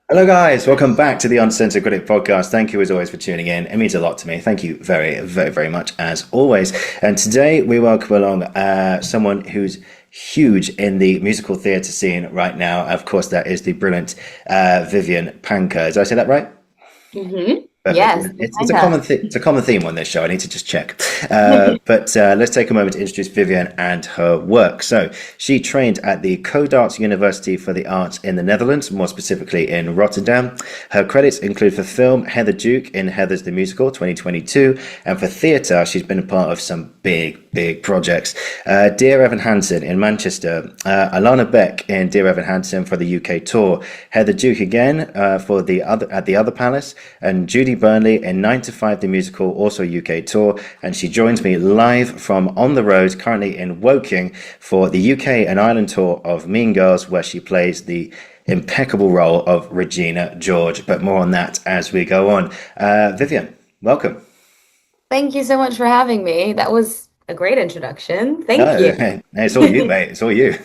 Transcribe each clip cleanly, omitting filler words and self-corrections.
Hello, guys. Welcome back to the Uncensored Critic podcast. Thank you, as always, for tuning in. It means a lot to me. Thank you very, very, very much, as always. And today we welcome along someone who's huge in the musical theatre scene right now. Of course, that is the brilliant Vivian Panka. Did I say that right? Perfect. Yes, It's a Panka. it's a common theme on this show. I need to just check. But let's take a moment to introduce Vivian and her work. So she trained at the Codarts University for the Arts in the Netherlands, more specifically in Rotterdam. Her credits include for film Heather Duke in Heather's the Musical 2022, and for theatre she's been a part of some big projects. Dear Evan Hansen in Manchester, Alana Beck in Dear Evan Hansen for the UK tour, Heather Duke again for the other at the other Palace, and Judy Burnley in 9 to 5 the musical, also UK tour, and she joins me live from on the road, currently in Woking, for the UK and Ireland tour of Mean Girls, where she plays the impeccable role of Regina George. But more on that as we go on. Vivian, welcome. Thank you so much for having me. That was a great introduction. Thank No, you. hey, it's all you, mate. It's all you.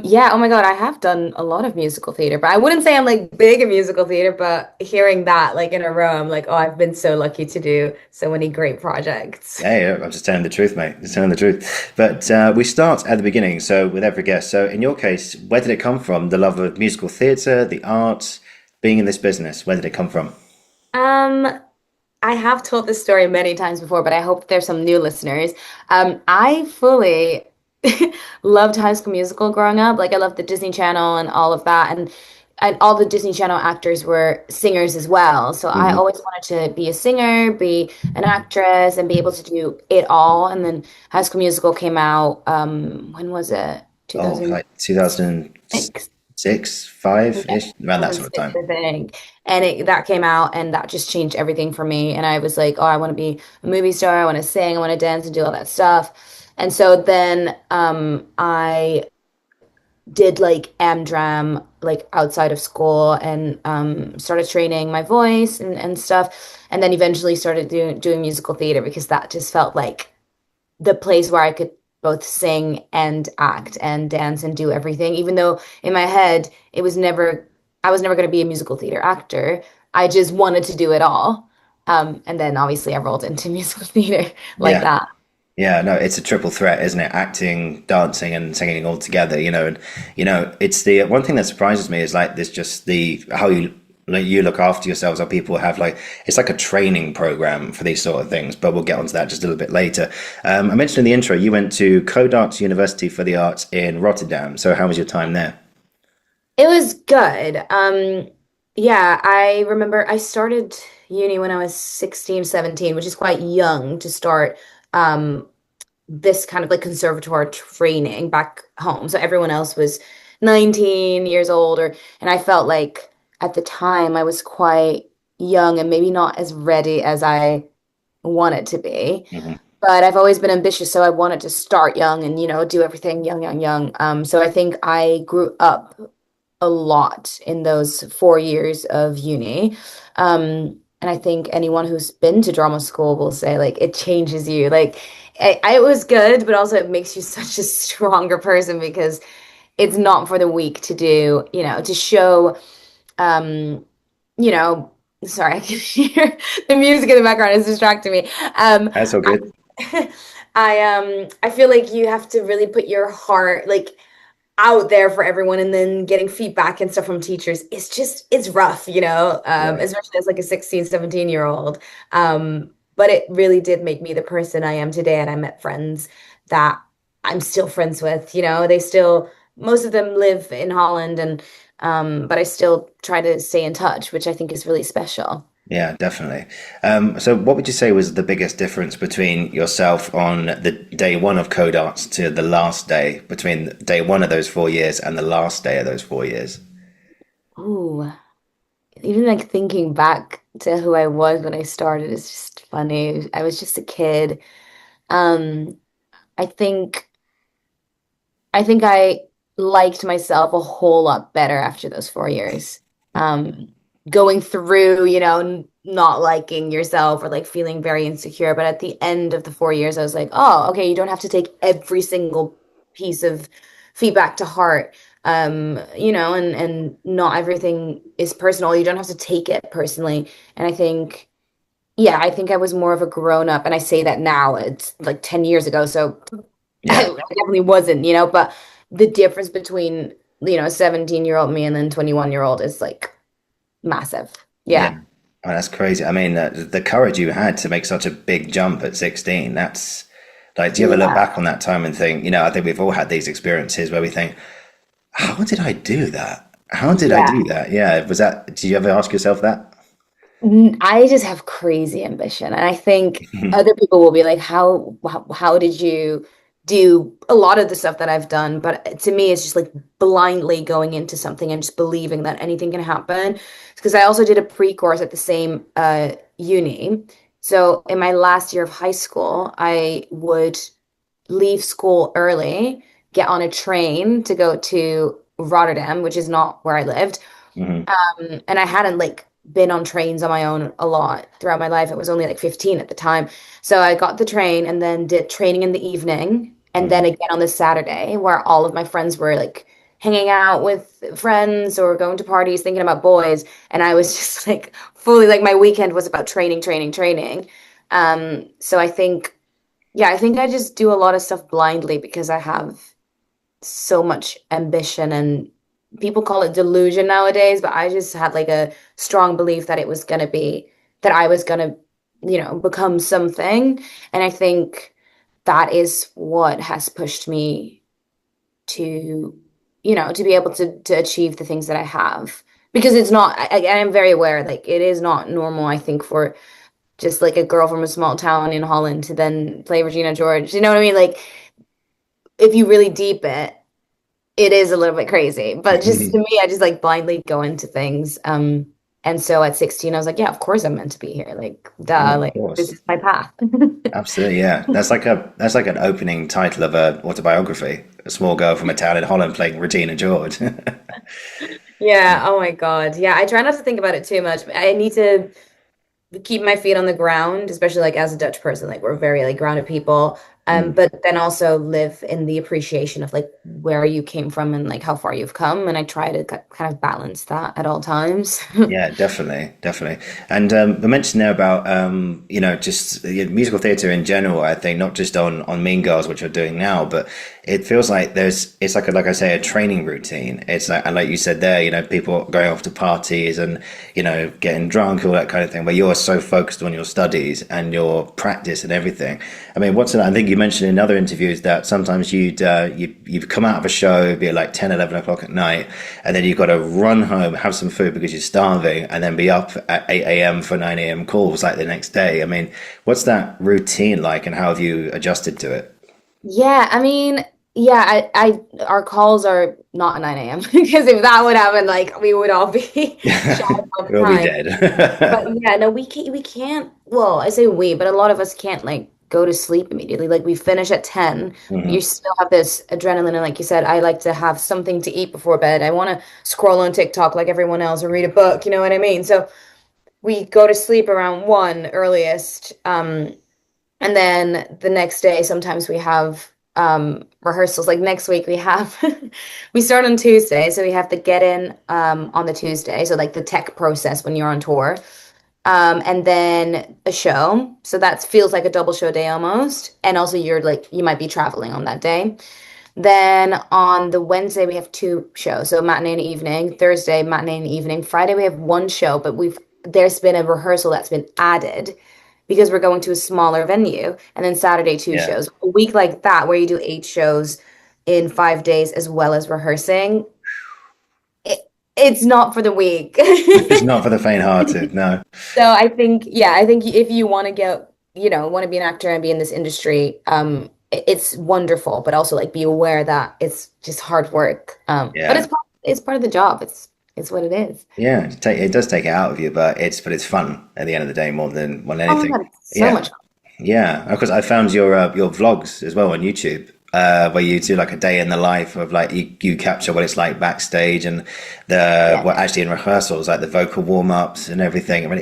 Yeah, oh my God, I have done a lot of musical theater, but I wouldn't say I'm like big in musical theater, but hearing that like in a row, I'm like, oh, I've been so lucky to do so many great projects. Hey, I'm just telling the truth, mate. Just telling the truth. But we start at the beginning. So with every guest. So in your case, where did it come from? The love of musical theatre, the arts, being in this business. Where did it come from? Um, I have told this story many times before, but I hope there's some new listeners. I fully loved High School Musical growing up. Like I loved the Disney Channel and all of that, and all the Disney Channel actors were singers as well. So I Hmm. always wanted to be a singer, be an actress, and be able to do it all. And then High School Musical came out. When was it? Oh, 2006. like 2006, five Yeah, ish, around that sort of 2006, time. I think. And that came out and that just changed everything for me. And I was like, oh, I want to be a movie star. I want to sing. I want to dance and do all that stuff. And so then I did like Amdram like outside of school and started training my voice and stuff. And then eventually started doing musical theater because that just felt like the place where I could both sing and act and dance and do everything, even though in my head I was never going to be a musical theater actor. I just wanted to do it all. And then obviously I rolled into musical theater like Yeah. that. Yeah, no, it's a triple threat, isn't it? Acting, dancing, and singing all together, and it's the one thing that surprises me is like this just the how you like you look after yourselves, how people have like it's like a training program for these sort of things, but we'll get onto that just a little bit later. I mentioned in the intro you went to Codarts University for the Arts in Rotterdam. So how was your time there? It was good. Yeah, I remember I started uni when I was 16, 17, which is quite young to start um, this kind of like conservatoire training back home. So everyone else was 19 years old or and I felt like at the time I was quite young and maybe not as ready as I wanted to be. Hmm. But I've always been ambitious, so I wanted to start young and, do everything young, young, young. So I think I grew up a lot in those 4 years of uni. And I think anyone who's been to drama school will say like it changes you. Like it was good, but also it makes you such a stronger person because it's not for the weak to do, to show um, you know, sorry, I can hear the music in the background is distracting me. That's all good. I feel like you have to really put your heart like out there for everyone and then getting feedback and stuff from teachers it's rough, Yeah. especially as like a 16, 17-year old. But it really did make me the person I am today and I met friends that I'm still friends with, they still most of them live in Holland and but I still try to stay in touch, which I think is really special. Yeah, definitely. So what would you say was the biggest difference between yourself on the day one of Code Arts to the last day, between day one of those 4 years and the last day of those 4 years? Ooh, even like thinking back to who I was when I started is just funny. I was just a kid. Um, I think I liked myself a whole lot better after those 4 years. Um, Going through, not liking yourself or like feeling very insecure. But at the end of the 4 years, I was like, oh, okay, you don't have to take every single piece of feedback to heart. and not everything is personal. You don't have to take it personally. And I think, yeah, I think I was more of a grown up, and I say that now, it's like 10 years ago. So I Yeah. definitely wasn't, but the difference between, 17-year-old me and then 21-year-old is like massive. Yeah. Yeah. Oh, that's crazy. I mean, the courage you had to make such a big jump at 16, that's like, do you ever look Yeah. back on that time and think, I think we've all had these experiences where we think, how did I do that? How did I Yeah. do that? Yeah. Did you ever ask yourself that? I just have crazy ambition, and I think other people will be like, how did you do a lot of the stuff that I've done? But to me, it's just like blindly going into something and just believing that anything can happen. Because I also did a pre-course at the same uni. So in my last year of high school, I would leave school early, get on a train to go to Rotterdam, which is not where I lived. Hmm. And I hadn't like been on trains on my own a lot throughout my life. I was only like 15 at the time. So I got the train and then did training in the evening and Hmm. then again on the Saturday where all of my friends were like hanging out with friends or going to parties, thinking about boys. And I was just like fully like my weekend was about training, training, training. So I think, yeah, I think I just do a lot of stuff blindly because I have so much ambition, and people call it delusion nowadays, but I just had like a strong belief that it was going to be that I was going to, become something. And I think that is what has pushed me to, to be able to achieve the things that I have. Because it's not, I'm very aware, like it is not normal, I think, for just like a girl from a small town in Holland to then play Regina George. You know what I mean? Like if you really deep it, it is a little bit crazy, but just to me, I just like blindly go into things. And so at 16, I was like, yeah, of course I'm meant to be here. Like, Yeah, duh, of like this course. is my path. Absolutely, yeah. That's like an opening title of a autobiography. A small girl from a town in Holland playing Regina George. Yeah, oh my God. Yeah, I try not to think about it too much. I need to keep my feet on the ground, especially like as a Dutch person, like we're very like grounded people. Mm. But then also live in the appreciation of like where you came from and like how far you've come. And I try to kind of balance that at all times. Yeah, definitely, definitely. And we mentioned there about just musical theatre in general. I think not just on Mean Girls, which you're doing now, but it feels like it's like like I say, a training routine. It's like, and like you said there, people going off to parties and getting drunk, all that kind of thing. Where you're so focused on your studies and your practice and everything. I mean, I think you mentioned in other interviews that sometimes you'd come out of a show, be at like 10, 11 o'clock at night, and then you've got to run home, have some food because you're starving, and then be up at 8 a.m. for 9 a.m. calls like the next day. I mean, what's that routine like, and how have you adjusted to it? Yeah, I mean, yeah, our calls are not at 9 a.m. because if that would happen, like we would all be shot all the We'll be time. But dead. yeah, no, we can't, well, I say we, but a lot of us can't like go to sleep immediately. Like we finish at 10, you Hmm. still have this adrenaline, and like you said, I like to have something to eat before bed. I want to scroll on TikTok like everyone else or read a book, you know what I mean? So we go to sleep around 1 earliest. And then the next day, sometimes we have rehearsals. Like next week, we have we start on Tuesday, so we have to get in on the Tuesday. So like the tech process when you're on tour, and then a show. So that feels like a double show day almost. And also, you're like you might be traveling on that day. Then on the Wednesday, we have two shows. So matinee and evening. Thursday, matinee and evening. Friday, we have one show, but there's been a rehearsal that's been added because we're going to a smaller venue. And then Saturday, two Yeah, shows. A week like that, where you do 8 shows in 5 days as well as rehearsing, it, it's not for the weak. it's not for the faint-hearted. No. So I think, yeah, I think if you want to get, want to be an actor and be in this industry, it's wonderful, but also like be aware that it's just hard work. But Yeah, it's part of the job. It's what it is. yeah. It does take it out of you, but it's fun at the end of the day more than Oh my anything. God, it's so Yeah. much fun. Yeah, of course. I found your vlogs as well on YouTube, where you do like a day in the life of like you capture what it's like backstage and the Yeah. what actually in rehearsals, like the vocal warm ups and everything. I mean,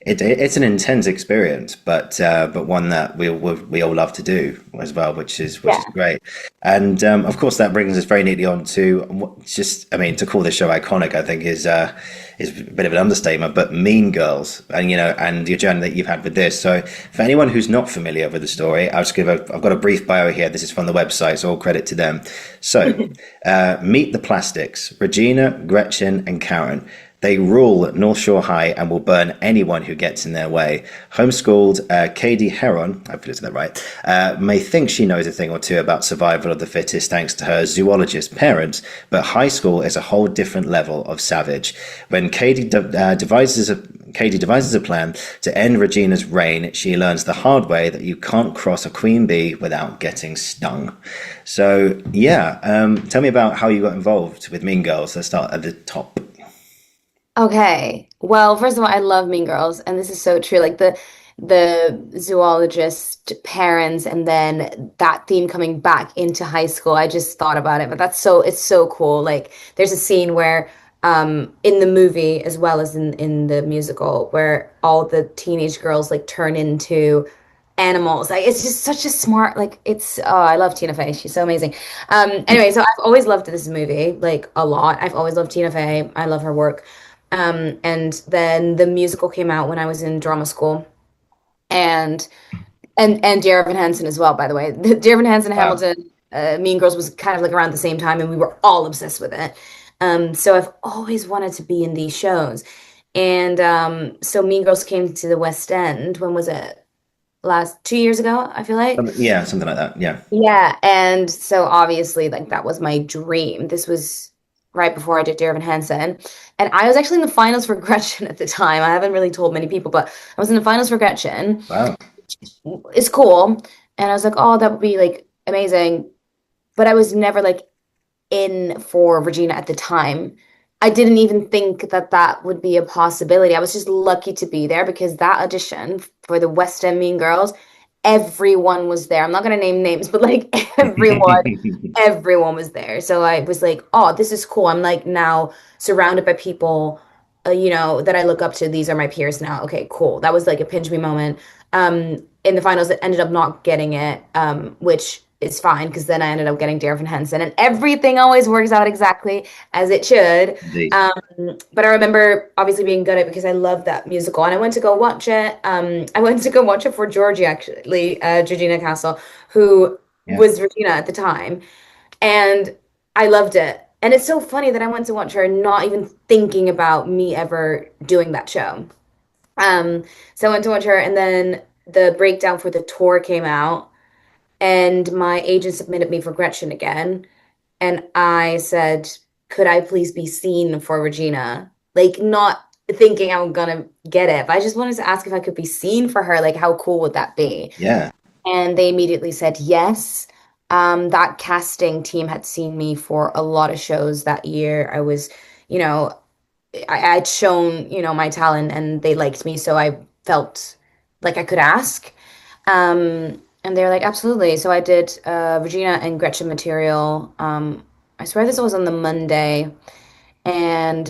It's an intense experience, but one that we all love to do as well, which is Yeah. great. And of course, that brings us very neatly on to just, I mean, to call this show iconic, I think is a bit of an understatement. But Mean Girls, and and your journey that you've had with this. So, for anyone who's not familiar with the story, I've got a brief bio here. This is from the website, so all credit to them. So, meet the Plastics: Regina, Gretchen, and Karen. They rule North Shore High and will burn anyone who gets in their way. Homeschooled, Katie Heron, I pronounced that right, may think she knows a thing or two about survival of the fittest thanks to her zoologist parents, but high school is a whole different level of savage. When Katie devises a plan to end Regina's reign, she learns the hard way that you can't cross a queen bee without getting stung. So, yeah, tell me about how you got involved with Mean Girls. Let's start at the top. Okay. Well, first of all, I love Mean Girls, and this is so true. Like the zoologist parents, and then that theme coming back into high school. I just thought about it, but it's so cool. Like there's a scene where in the movie as well as in the musical where all the teenage girls like turn into animals. Like it's just such a smart like it's oh, I love Tina Fey. She's so amazing. Anyway, so I've always loved this movie like a lot. I've always loved Tina Fey. I love her work. And then the musical came out when I was in drama school, and and Dear Evan Hansen as well, by the way. Dear Evan Hansen, Wow. Hamilton, Mean Girls was kind of like around the same time, and we were all obsessed with it. So I've always wanted to be in these shows, and so Mean Girls came to the West End. When was it? Last 2 years ago, I feel like. Yeah, something like that. Yeah. Yeah, and so obviously, like that was my dream. This was right before I did Dear Evan Hansen, and I was actually in the finals for Gretchen at the time. I haven't really told many people, but I was in the finals for Gretchen. Wow. It's cool, and I was like, oh, that would be like amazing. But I was never like in for Regina at the time. I didn't even think that that would be a possibility. I was just lucky to be there because that audition for the West End Mean Girls, everyone was there. I'm not gonna name names, but like everyone was there. So I was like, oh, this is cool. I'm like now surrounded by people, that I look up to. These are my peers now. Okay, cool. That was like a pinch me moment. In the finals, it ended up not getting it, which is fine because then I ended up getting Darren Henson, and everything always works out exactly as it should. Indeed. Um, but I remember obviously being good at it because I love that musical, and I went to go watch it. I went to go watch it for Georgie, actually, Georgina Castle, who Yeah. was Regina at the time, and I loved it. And it's so funny that I went to watch her not even thinking about me ever doing that show. Um, so I went to watch her, and then the breakdown for the tour came out, and my agent submitted me for Gretchen again. And I said, could I please be seen for Regina? Like, not thinking I'm gonna get it, but I just wanted to ask if I could be seen for her. Like, how cool would that be? Yeah. And they immediately said yes. That casting team had seen me for a lot of shows that year. I was, you know, I'd shown, my talent and they liked me, so I felt like I could ask. And they're like, absolutely. So I did Regina and Gretchen material. I swear this was on the Monday. And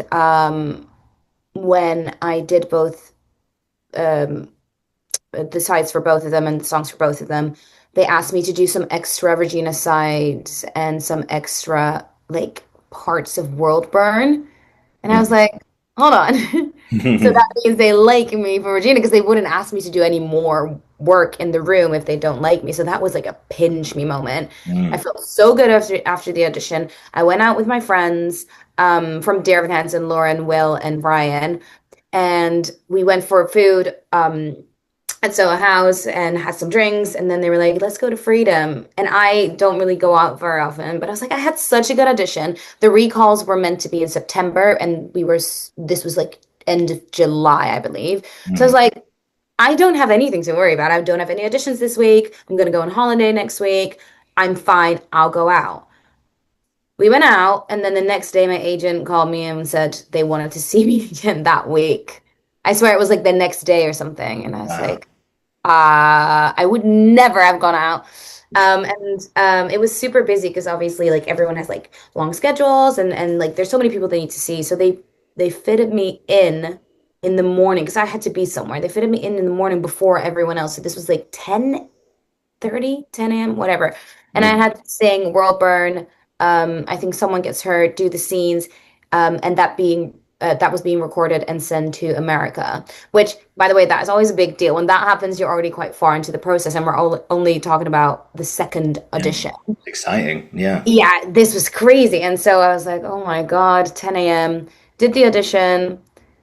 when I did both um, the sides for both of them and the songs for both of them, they asked me to do some extra Regina sides and some extra like parts of World Burn. And I was Mhm. like, hold on. So that means they like me for Regina because they wouldn't ask me to do any more work in the room if they don't like me. So that was like a pinch me moment. I Mm. felt so good after the audition. I went out with my friends from Dear Evan Hansen, Lauren, Will, and Brian, and we went for food. At Soho House and had some drinks, and then they were like, "Let's go to Freedom." And I don't really go out very often, but I was like, I had such a good audition. The recalls were meant to be in September, and this was like end of July, I believe. So I was Mm. like, I don't have anything to worry about. I don't have any auditions this week. I'm gonna go on holiday next week. I'm fine. I'll go out. We went out, and then the next day, my agent called me and said they wanted to see me again that week. I swear it was like the next day or something, and I was Wow. like. I would never have gone out. And it was super busy because obviously like everyone has like long schedules and like there's so many people they need to see. So they fitted me in in the morning because I had to be somewhere. They fitted me in the morning before everyone else. So this was like 10:30, 10 a.m., whatever. And I Mm. had to sing World Burn. I think someone gets hurt, do the scenes, and that was being recorded and sent to America. Which, by the way, that is always a big deal. When that happens, you're already quite far into the process, and we're only talking about the second Yeah. audition. Exciting. Yeah. Yeah, this was crazy. And so I was like, oh my God, 10 a.m. Did the audition,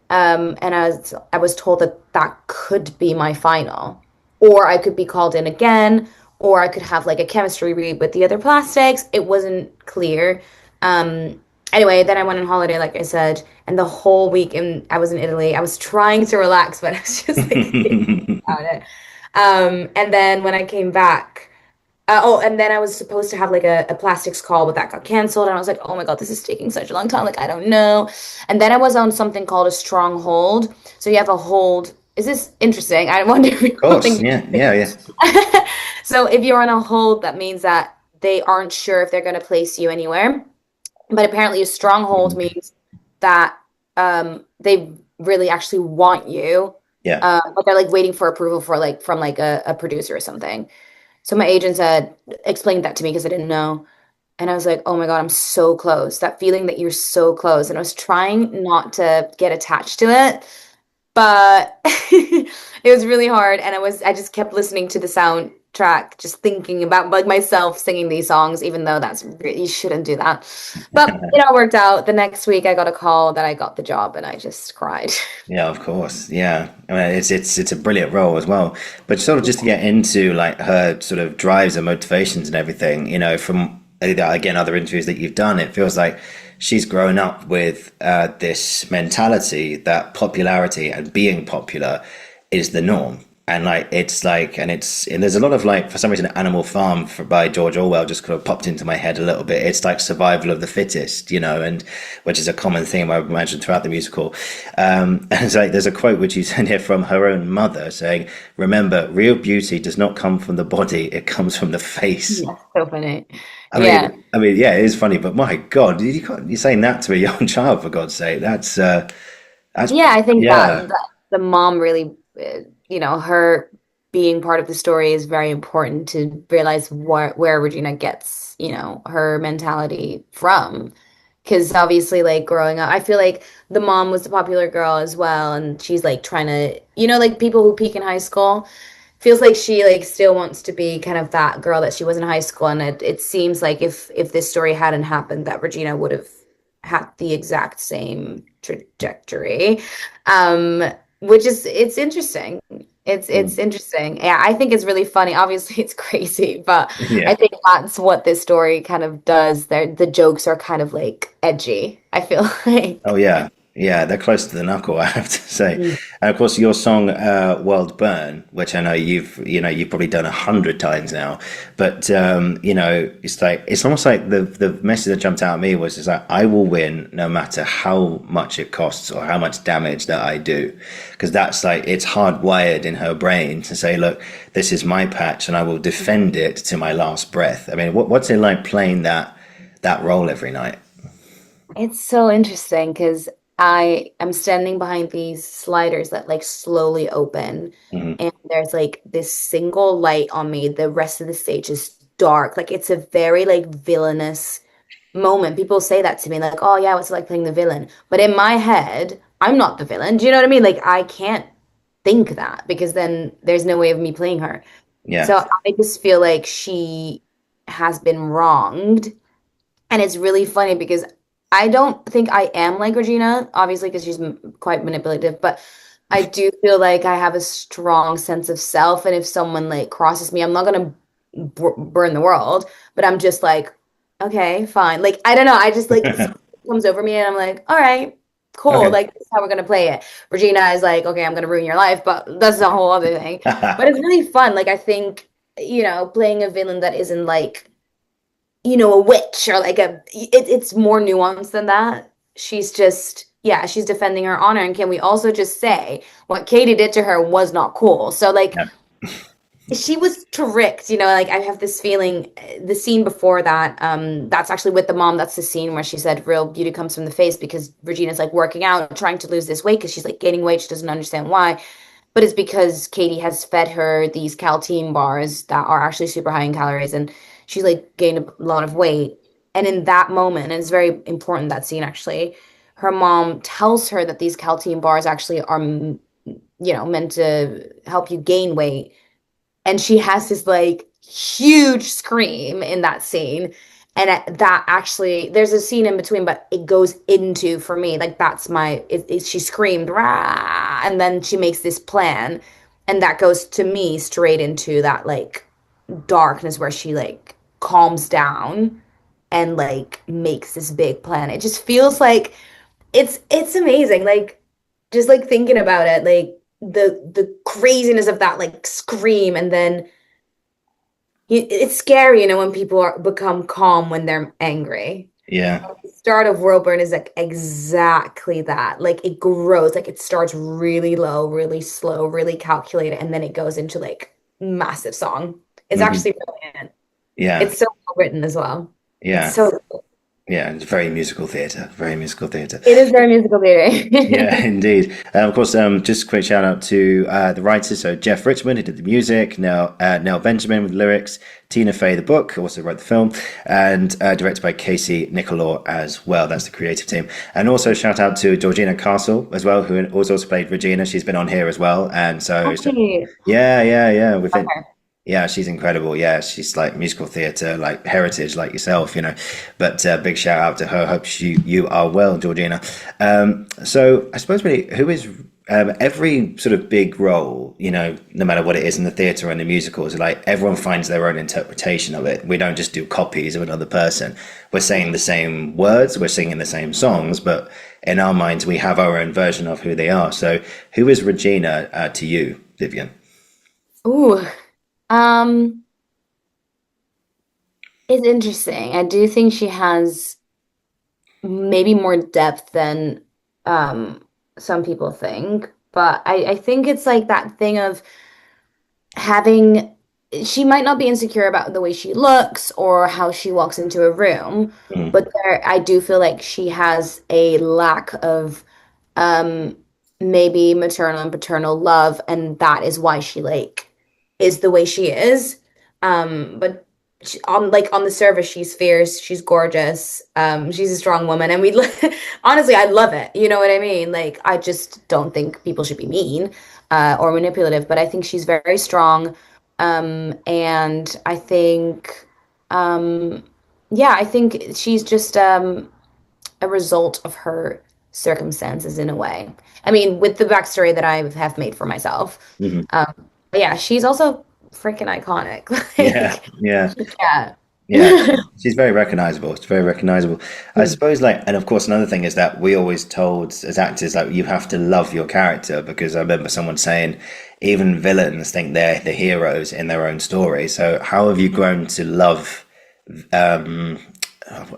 and I was told that that could be my final, or I could be called in again, or I could have like a chemistry read with the other plastics. It wasn't clear. Um, anyway, then I went on holiday, like I said, and the whole week I was in Italy. I was trying to relax, but I was just like thinking about it. And then when I came back. And then I was supposed to have like a plastics call, but that got canceled. And I was like, oh my God, this is taking such a long time. Like, I don't know. And then I was on something called a strong hold. So you have a hold. Is this interesting? I wonder if Of it's course. something. Yeah. Yeah. Yeah. So if you're on a hold, that means that they aren't sure if they're going to place you anywhere. But apparently, a strong hold Mhm. means that they really actually want you, Yeah. but they're like waiting for approval for like from like a producer or something. So my agent said, explained that to me because I didn't know. And I was like, oh my God, I'm so close. That feeling that you're so close. And I was trying not to get attached to it, but it was really hard. And I just kept listening to the soundtrack, just thinking about like myself singing these songs, even though you shouldn't do that. But it all worked out. The next week I got a call that I got the job and I just cried. Yeah, of course. Yeah. I mean, it's a brilliant role as well. But sort of just to get into like her sort of drives and motivations and everything, from again other interviews that you've done, it feels like she's grown up with this mentality that popularity and being popular is the norm. And like it's like, and there's a lot of like for some reason, Animal Farm by George Orwell just kind of popped into my head a little bit. It's like survival of the fittest, and which is a common theme I imagine throughout the musical. And it's like there's a quote which you sent here from her own mother saying, "Remember, real beauty does not come from the body; it comes from the face." Yeah, so funny. I Yeah. mean, I mean, yeah, it is funny, but my God, you're saying that to a young child for God's sake. That's Yeah, I think that, yeah, that the mom really, her being part of the story is very important to realize where Regina gets, her mentality from. Because obviously, like growing up, I feel like the mom was the popular girl as well, and she's like trying to, like people who peak in high school. Feels like she like still wants to be kind of that girl that she was in high school, and it seems like if this story hadn't happened, that Regina would have had the exact same trajectory. Um, which is it's interesting. It's interesting. Yeah, I think it's really funny. Obviously, it's crazy, but I yeah. think that's what this story kind of does. The jokes are kind of like edgy, I feel Oh like. yeah, yeah, they're close to the knuckle, I have to say. Mm. And of course, your song "World Burn," which I know you've probably done 100 times now, but it's like it's almost like the message that jumped out at me was, is like I will win no matter how much it costs or how much damage that I do, because that's like it's hardwired in her brain to say, look, this is my patch, and I will defend it to my last breath. I mean, what's it like playing that role every night? It's so interesting because I am standing behind these sliders that like slowly open, Hmm. and there's like this single light on me. The rest of the stage is dark. Like it's a very like villainous moment. People say that to me, like, "Oh yeah, what's it like playing the villain?" But in my head, I'm not the villain. Do you know what I mean? Like I can't think that because then there's no way of me playing her. Yeah, So I just feel like she has been wronged. And it's really funny because I don't think I am like Regina, obviously, because she's quite manipulative, but I do feel like I have a strong sense of self. And if someone like crosses me, I'm not gonna burn the world, but I'm just like, okay, fine. Like, I don't know. I just like something comes over me and I'm like, all right, cool. okay. Like, this is how we're gonna play it. Regina is like, okay, I'm gonna ruin your life, but that's a whole other thing. But it's really fun. Like, I think, playing a villain that isn't like a witch or like it's more nuanced than that. She's just, yeah, she's defending her honor. And can we also just say what Katie did to her was not cool? So like, Yeah. she was tricked, like I have this feeling the scene before that, that's actually with the mom. That's the scene where she said real beauty comes from the face because Regina's like working out, trying to lose this weight because she's like gaining weight. She doesn't understand why. But it's because Katie has fed her these calcium bars that are actually super high in calories, and she's like gained a lot of weight. And in that moment, and it's very important that scene actually, her mom tells her that these calcium bars actually are, meant to help you gain weight. And she has this like huge scream in that scene. And that actually, there's a scene in between, but it goes into, for me, like that's she screamed, rah, and then she makes this plan. And that goes to me straight into that like darkness where she like calms down and like makes this big plan. It just feels like it's amazing. Like just like thinking about it, like the craziness of that like scream, and then it's scary, when people become calm when they're angry. Yeah. The start of World Burn is like exactly that. Like it grows, like it starts really low, really slow, really calculated, and then it goes into like massive song. It's Hmm. actually brilliant. Yeah. It's so well written as well. It's Yeah. so Yeah. It's very musical theatre. Very musical theatre. it is very musical Yeah, theater. indeed. Of course, just a quick shout out to the writers. So Jeff Richmond, who did the music, Nell Benjamin with lyrics, Tina Fey, the book, who also wrote the film, and directed by Casey Nicolor as well. That's the creative team. And also shout out to Georgina Castle as well, who also played Regina. She's been on here as well. And so, Okay. yeah. Within Okay. yeah, she's incredible. Yeah, she's like musical theatre, like heritage, like yourself. But big shout out to her. Hope you are well, Georgina. So I suppose really, who is every sort of big role, no matter what it is in the theatre and the musicals, like everyone finds their own interpretation of it. We don't just do copies of another person. We're saying the same words, we're singing the same songs, but in our minds, we have our own version of who they are. So who is Regina to you, Vivian? Ooh. Um, it's interesting. I do think she has maybe more depth than um some people think. But I think it's like that thing of having she might not be insecure about the way she looks or how she walks into a room, Mm, but I do feel like she has a lack of um maybe maternal and paternal love, and that is why she like is the way she is. But on the surface she's fierce, she's gorgeous, she's a strong woman, and honestly I love it, you know what I mean? Like I just don't think people should be mean or manipulative, but I think she's very strong. And I think um yeah, I think she's just a result of her circumstances in a way. I mean, with the backstory that I have made for myself. mhm. Um, but yeah, she's also freaking iconic. Yeah, Like, yeah. yeah. Yeah, she's very recognizable. It's very recognizable. I suppose, like, and of course, another thing is that we always told as actors, like, you have to love your character because I remember someone saying even villains think they're the heroes in their own story. So, how have you grown to love? Um,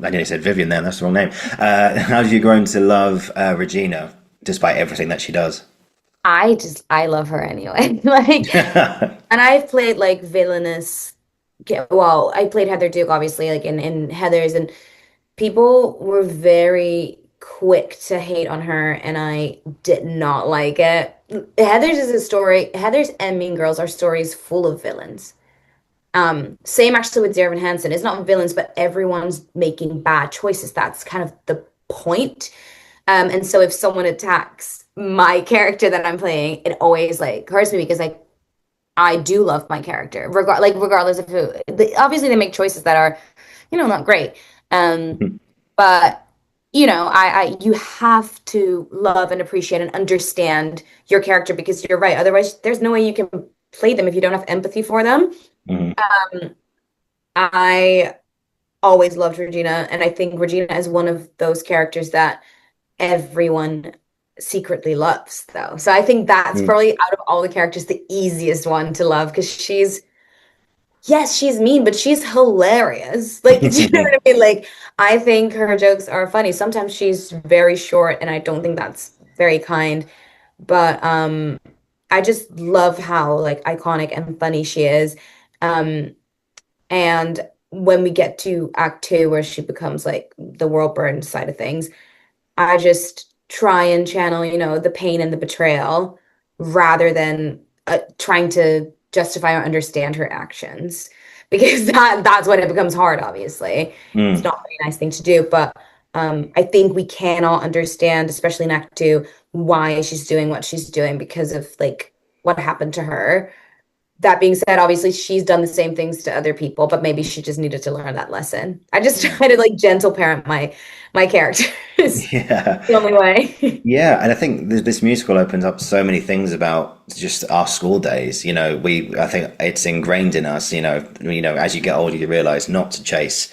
I nearly said Vivian then. That's the wrong name. How have you grown to love Regina despite everything that she does? I love her anyway. Like, and I've played like villainous. Well, I played Heather Duke, obviously, like in Heather's, and people were very quick to hate on her, and I did not like it. Heather's is a story. Heather's and Mean Girls are stories full of villains. Same actually with Zero and Hansen. It's not villains, but everyone's making bad choices. That's kind of the point. And so if someone attacks my character that I'm playing, it always like hurts me because like I do love my character, regardless of who. Obviously, they make choices that are, not great. Um, but you have to love and appreciate and understand your character because you're right. Otherwise, there's no way you can play them if you don't have empathy for them. Mhm. I always loved Regina, and I think Regina is one of those characters that everyone secretly loves, though. So I think that's Mm. probably out of all the characters the easiest one to love because yes, she's mean, but she's hilarious. Like, do you know what I mean? Like, I think her jokes are funny. Sometimes she's very short, and I don't think that's very kind. But I just love how like iconic and funny she is. Um, and when we get to act two, where she becomes like the world burn side of things, I just try and channel, the pain and the betrayal rather than trying to justify or understand her actions. Because that's when it becomes hard, obviously. It's Mm. not a very nice thing to do, but I think we cannot understand, especially in Act Two, why she's doing what she's doing because of like what happened to her. That being said, obviously she's done the same things to other people, but maybe she just needed to learn that lesson. I just Yeah. try to like gentle parent my characters. Yeah. The only way. Yeah, and I think this musical opens up so many things about just our school days. I think it's ingrained in us. As you get older, you realize not to chase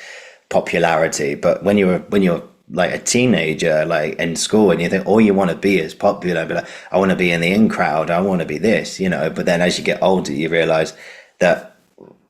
popularity. But when you're like a teenager, like in school, and you think all you want to be is popular, be like, I want to be in the in crowd, I want to be this. But then as you get older, you realize that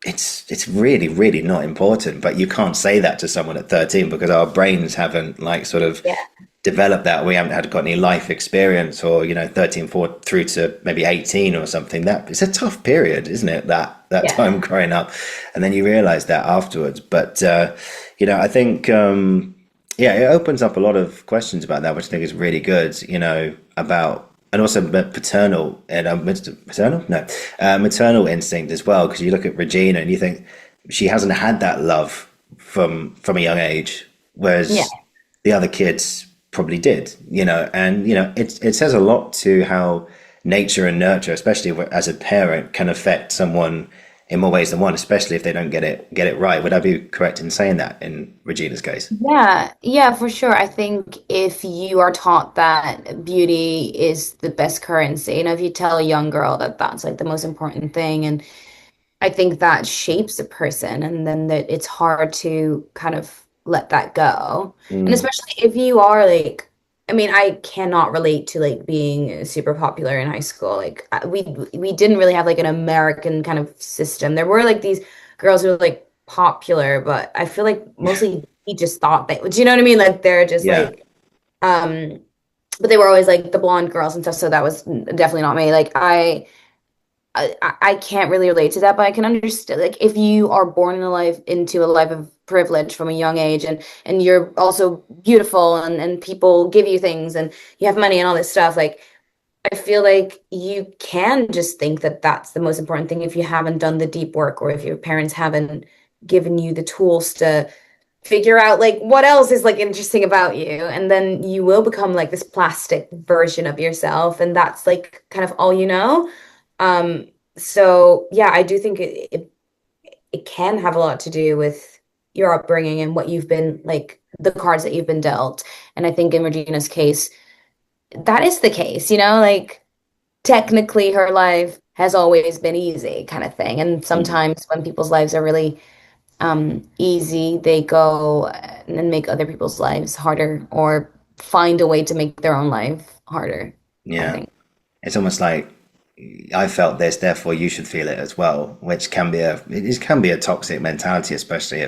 it's really really not important. But you can't say that to someone at 13 because our brains haven't like sort of Yeah. developed that. We haven't had got any life experience, or 13 4 through to maybe 18 or something. That it's a tough period, isn't it, that Yeah. time growing up, and then you realize that afterwards. But I think yeah, it opens up a lot of questions about that, which I think is really good. About, and also paternal and paternal, no, maternal instinct as well. Because you look at Regina and you think she hasn't had that love from a young age, Yeah. whereas the other kids probably did. And it says a lot to how nature and nurture, especially as a parent, can affect someone in more ways than one, especially if they don't get it right. Would I be correct in saying that in Regina's case? Yeah, yeah, for sure. I think if you are taught that beauty is the best currency, if you tell a young girl that that's like the most important thing, and I think that shapes a person, and then that it's hard to kind of let that go. And Mm, especially if you are like, I mean, I cannot relate to like being super popular in high school. Like we didn't really have like an American kind of system. There were like these girls who were like popular, but I feel like mostly he just thought they, do you know what I mean? Like they're just yeah. like, um, but they were always like the blonde girls and stuff. So that was definitely not me. Like I can't really relate to that, but I can understand like if you are born into a life of privilege from a young age, and you're also beautiful, and people give you things and you have money and all this stuff, like I feel like you can just think that that's the most important thing if you haven't done the deep work, or if your parents haven't given you the tools to figure out like what else is like interesting about you, and then you will become like this plastic version of yourself, and that's like kind of all you know. um so yeah, I do think it can have a lot to do with your upbringing and what you've been like, the cards that you've been dealt. And I think in Regina's case that is the case, like technically her life has always been easy kind of thing, and Mm, sometimes when people's lives are really easy, they go and make other people's lives harder, or find a way to make their own life harder, I yeah. think. It's almost like I felt this, therefore you should feel it as well, which can be a toxic mentality, especially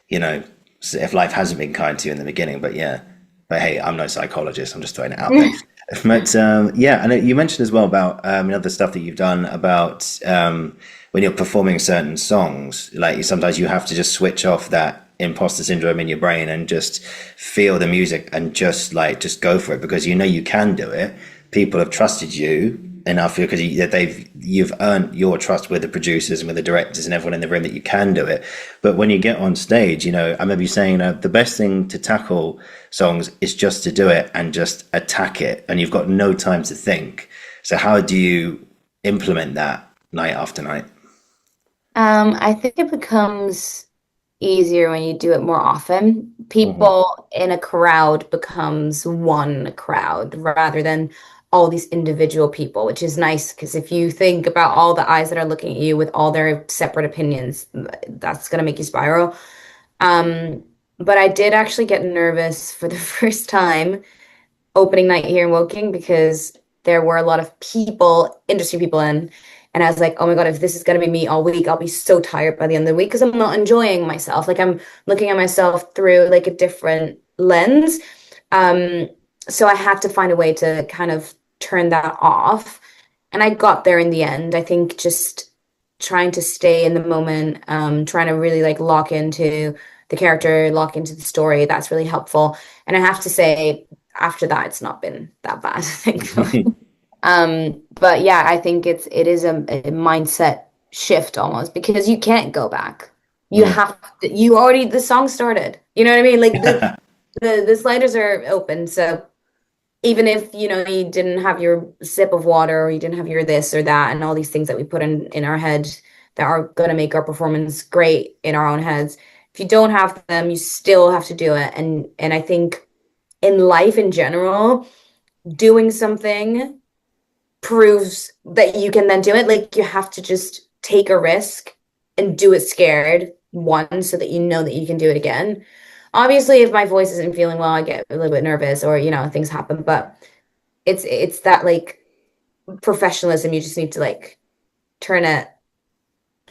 you know, if life hasn't been kind to you in the beginning. But yeah, but hey, I'm no psychologist. I'm just throwing it out there. But yeah, and you mentioned as well about other stuff that you've done about when you're performing certain songs, like sometimes you have to just switch off that imposter syndrome in your brain and just feel the music and just go for it because you know you can do it. People have trusted you enough because you've earned your trust with the producers and with the directors and everyone in the room that you can do it. But when you get on stage, I remember you saying the best thing to tackle songs is just to do it and just attack it, and you've got no time to think. So how do you implement that night after night? I think it becomes easier when you do it more often. Hmm. People in a crowd becomes one crowd rather than all these individual people, which is nice because if you think about all the eyes that are looking at you with all their separate opinions, that's gonna make you spiral. Um, but I did actually get nervous for the first time opening night here in Woking because there were a lot of people, industry people in, and I was like, oh my God, if this is gonna be me all week, I'll be so tired by the end of the week because I'm not enjoying myself. Like I'm looking at myself through like a different lens. Um, so I had to find a way to kind of turn that off. and I got there in the end. I think just trying to stay in the moment, trying to really like lock into the character, lock into the story, that's really helpful. And I have to say, after that, it's not been that bad, thankfully. But yeah, I think it is a mindset shift almost because you can't go back. You Mm. have to, you already the song started. You know what I mean? Like the sliders are open, so even if you didn't have your sip of water or you didn't have your this or that and all these things that we put in our head that are going to make our performance great in our own heads, if you don't have them, you still have to do it. And I think in life in general, doing something proves that you can then do it. Like you have to just take a risk and do it scared, one, so that you know that you can do it again. Obviously, if my voice isn't feeling well, I get a little bit nervous or things happen, but it's that like professionalism. You just need to like turn it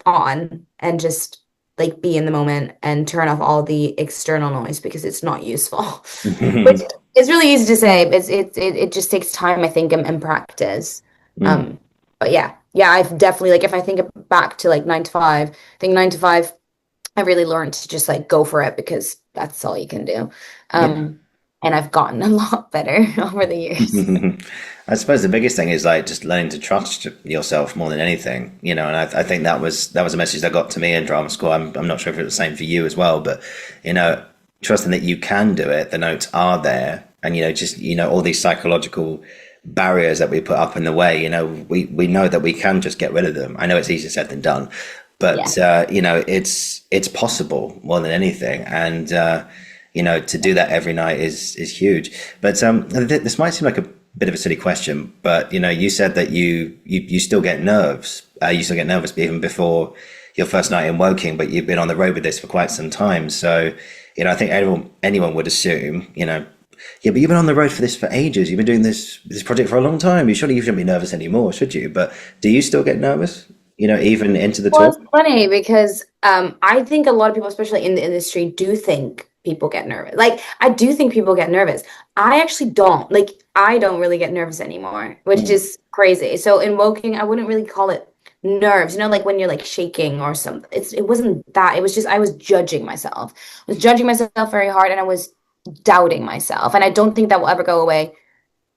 on and just like be in the moment and turn off all the external noise because it's not useful. Which is really easy to say. It just takes time, I think, and practice. Mm. Um, but yeah, I've definitely like if I think back to like 9 to 5, I think 9 to 5, I really learned to just like go for it because that's all you can do. Yeah. And I've gotten a lot better over the years. I suppose the biggest thing is like just learning to trust yourself more than anything, and I think that was a message that got to me in drama school. I'm not sure if it's the same for you as well, but trusting that you can do it, the notes are there, and just all these psychological barriers that we put up in the way. We know that we can just get rid of them. I know it's easier said than done, Yeah. but it's possible more than anything, and to do that every night is huge. But this might seem like a bit of a silly question, but you said that you still get nerves. You still get nervous even before your first night in Woking, but you've been on the road with this for quite some time. So, I think anyone would assume, yeah, but you've been on the road for this for ages. You've been doing this project for a long time. You shouldn't be nervous anymore, should you? But do you still get nervous? Even into the Well, tour? it's funny because I think a lot of people, especially in the industry, do think people get nervous. Like, I do think people get nervous. I actually don't. Like, I don't really get nervous anymore, which Mm, is crazy. So in Woking, I wouldn't really call it nerves. Like when you're like shaking or something. It wasn't that. It was just I was judging myself. I was judging myself very hard, and I was doubting myself. And I don't think that will ever go away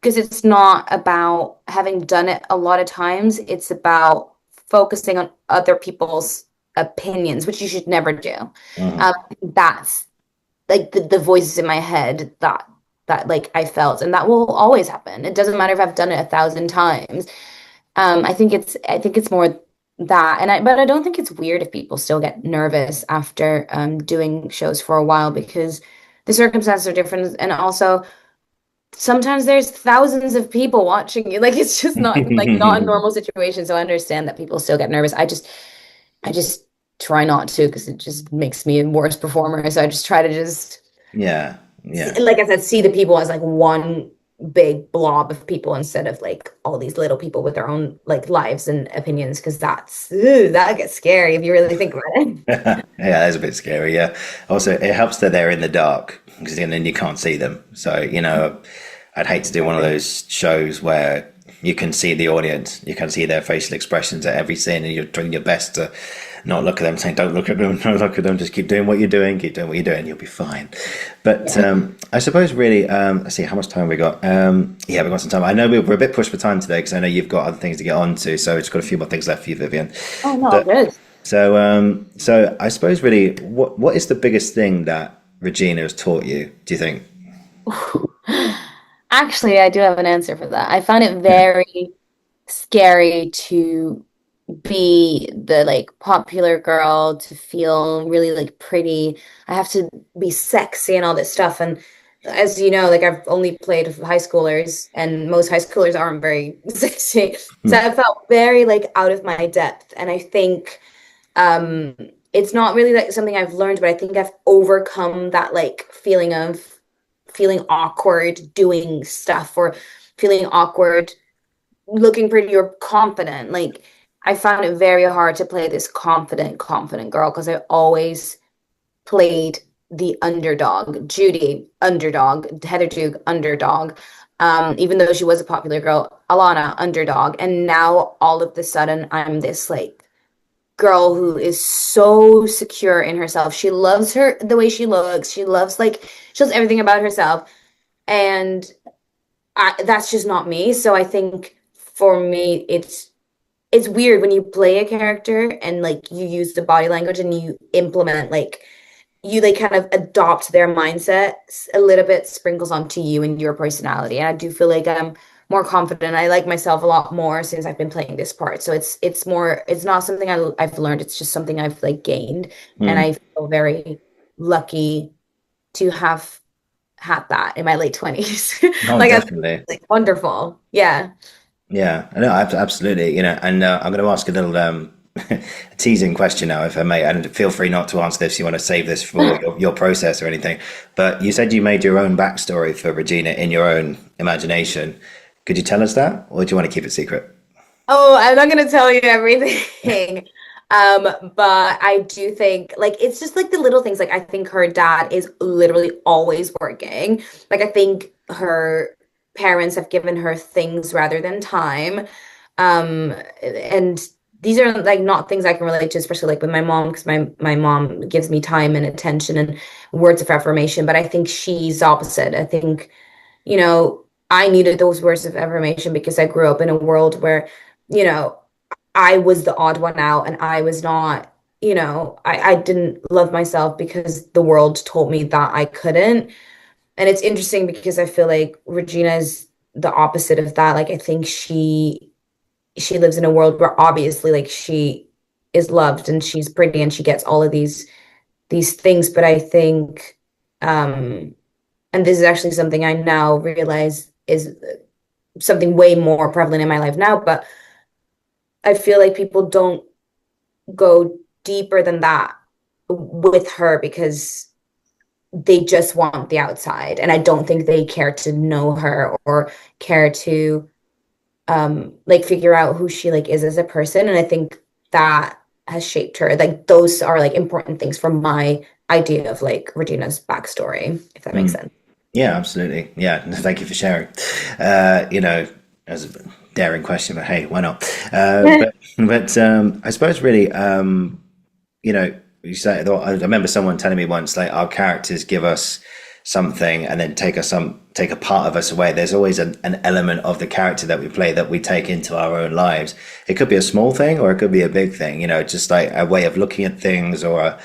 because it's not about having done it a lot of times. It's about focusing on other people's opinions, which you should never do. mhm. That's like the voices in my head that like I felt, and that will always happen. It doesn't matter if I've done it 1,000 times. I think it's more that, but I don't think it's weird if people still get nervous after doing shows for a while because the circumstances are different, and also sometimes there's thousands of people watching you. Like it's just not a normal situation. So I understand that people still get nervous. I just try not to because it just makes me a worse performer. So I just try to just Yeah, yeah. like I said, see the people as like one big blob of people instead of like all these little people with their own like lives and opinions because that gets scary if you really think about it. Yeah, that's a bit scary. Yeah. Also, it helps that they're in the dark because then you can't see them. So, I'd hate to do one of those shows where you can see the audience, you can see their facial expressions at every scene, and you're doing your best to not look at them, saying, "Don't look at them, don't look at them, just keep doing what you're doing, keep doing what you're doing, you'll be fine." But Yeah. I suppose, really, let's see, how much time we got? Yeah, we've got some time. I know we're a bit pushed for time today because I know you've got other things to get on to, so it's got a few more things left for you, Vivian. Oh no, So, good. so I suppose really, what is the biggest thing that Regina has taught you? Do you think? Actually, I do have an answer for that. I found it very scary to be the like popular girl, to feel really like pretty. I have to be sexy and all this stuff. And as you know, like I've only played with high schoolers, and most high schoolers aren't very sexy. So I felt very like out of my depth. And I think um it's not really like something I've learned, but I think I've overcome that like feeling of feeling awkward doing stuff or feeling awkward looking pretty or confident. Like I found it very hard to play this confident girl because I always played the underdog. Judy, underdog. Heather Duke, underdog. even though she was a popular girl, Alana, underdog. And now all of the sudden I'm this like girl who is so secure in herself. She loves her the way she looks. She loves everything about herself. And that's just not me. So I think for me, it's weird when you play a character and like you use the body language and you implement like you like kind of adopt their mindset a little bit, sprinkles onto you and your personality. And I do feel like I'm more confident. I like myself a lot more since I've been playing this part. So it's not something I've learned. It's just something I've like gained, and Mm. I feel very lucky to have had that in my late 20s. Oh, Like, definitely. like wonderful. Yeah. Yeah, I know, absolutely. And I'm going to ask a little a teasing question now, if I may. And feel free not to answer this. You want to save this for your process or anything. But you said you made your own backstory for Regina in your own imagination. Could you tell us that, or do you want to keep it secret? Oh, I'm not gonna tell you everything. But I do think like it's just like the little things. Like I think her dad is literally always working. Like I think her parents have given her things rather than time. And these are like not things I can relate to, especially like with my mom, because my mom gives me time and attention and words of affirmation. But I think she's opposite. I think I needed those words of affirmation because I grew up in a world where, you know, I was the odd one out and I was not, I didn't love myself because the world told me that I couldn't. And it's interesting because I feel like Regina is the opposite of that. Like I think she lives in a world where obviously like she is loved and she's pretty and she gets all of these things, but I think and this is actually something I now realize is something way more prevalent in my life now, but I feel like people don't go deeper than that with her because they just want the outside. And I don't think they care to know her or care to like figure out who she like is as a person. And I think that has shaped her. Like those are like important things from my idea of like Regina's backstory, if that makes Mm. sense. Yeah, absolutely. Yeah, thank you for sharing. As a daring question, but hey, why not? But I suppose really, you say, I remember someone telling me once, like our characters give us something and then take a part of us away. There's always an element of the character that we play that we take into our own lives. It could be a small thing or it could be a big thing, just like a way of looking at things or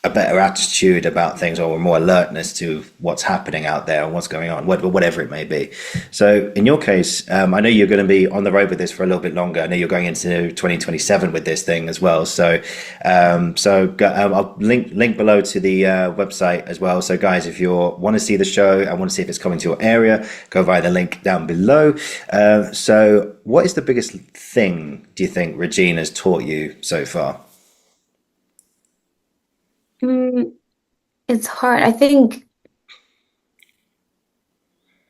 a better attitude about things or more alertness to what's happening out there and what's going on, whatever it may be. So in your case, I know you're going to be on the road with this for a little bit longer. I know you're going into 2027 with this thing as well. I'll link below to the website as well. So guys, if you want to see the show and want to see if it's coming to your area, go via the link down below. So what is the biggest thing do you think Regina's taught you so far? Mm, it's hard. I think,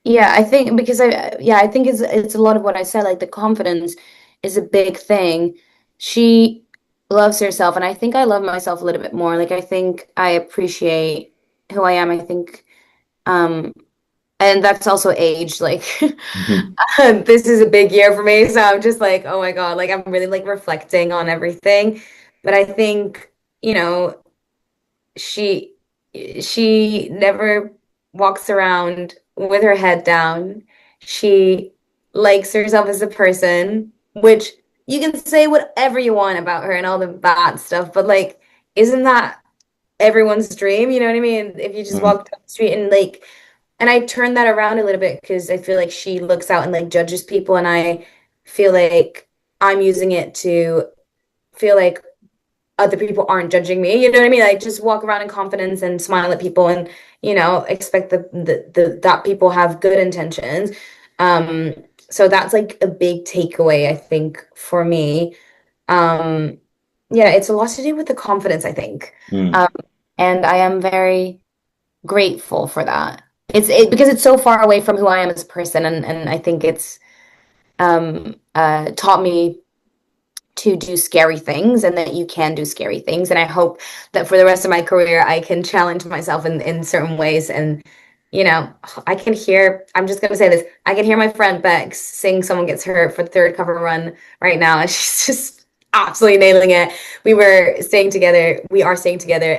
yeah, I think because I think it's a lot of what I said. Like the confidence is a big thing. She loves herself, and I think I love myself a little bit more. Like I think I appreciate who I am. I think, um, and that's also age. Like Mhm. this is a big year for me, so I'm just like, oh my God, like I'm really like reflecting on everything. But I think, you know. she she never walks around with her head down. She likes herself as a person, which you can say whatever you want about her and all the bad stuff, but like, isn't that everyone's dream? You know what I mean? If you just Mm. walk down the street and like, and I turn that around a little bit because I feel like she looks out and like judges people, and I feel like I'm using it to feel like other people aren't judging me. You know what I mean? Like just walk around in confidence and smile at people and, expect that people have good intentions. Um, so that's like a big takeaway, I think, for me. Um, yeah, it's a lot to do with the confidence, I think. Mm. Um, and I am very grateful for that. Because it's so far away from who I am as a person, and I think it's taught me to do scary things and that you can do scary things. And I hope that for the rest of my career, I can challenge myself in certain ways and, I can hear, I'm just gonna say this, I can hear my friend Bex sing Someone Gets Hurt for the third cover run right now, and she's just absolutely nailing it. We are staying together,